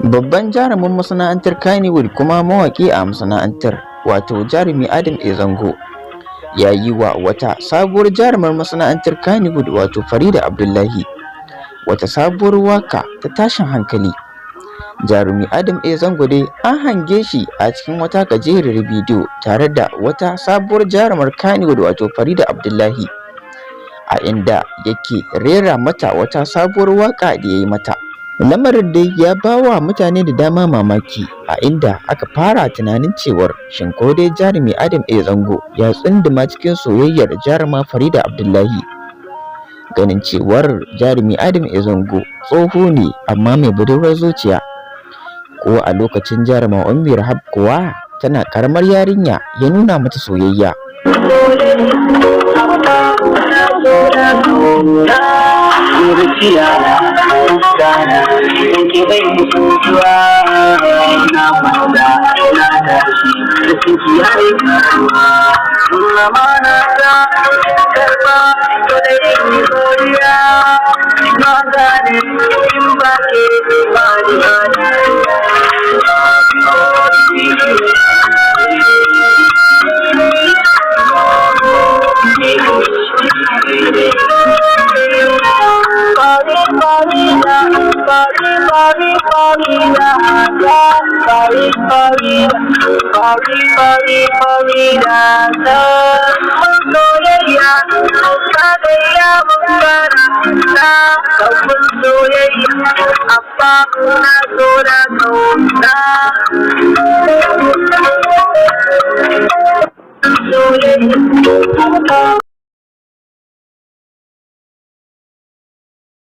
Babban jarumin masana'antar Kannywood kuma mawaƙi a masana'antar, wato jarumi Adam A. Zango, ya yi wa wata sabuwar jarumar masana'antar Kannywood wato Farida Abdullahi wata sabuwar waka ta tashin hankali. Jarumi Adam A. Zango dai an hange shi a cikin wata gajerar bidiyo tare da wata sabuwar jarumar Kannywood wato Farida Abdullahi, a inda yake rera mata wata sabuwar waka da ya yi mata. Lamarin dai ya ba wa mutane da dama mamaki, a inda aka fara tunanin cewar shin ko dai jarumi Adam A. Zango ya tsunduma cikin soyayyar jaruma Farida Abdullahi, ganin cewar jarumi Adam A. Zango tsoho ne amma mai budurwar zuciya. Ko a lokacin jaruma Ummi Rahab kuwa tana karamar yarinya ya nuna mata soyayya.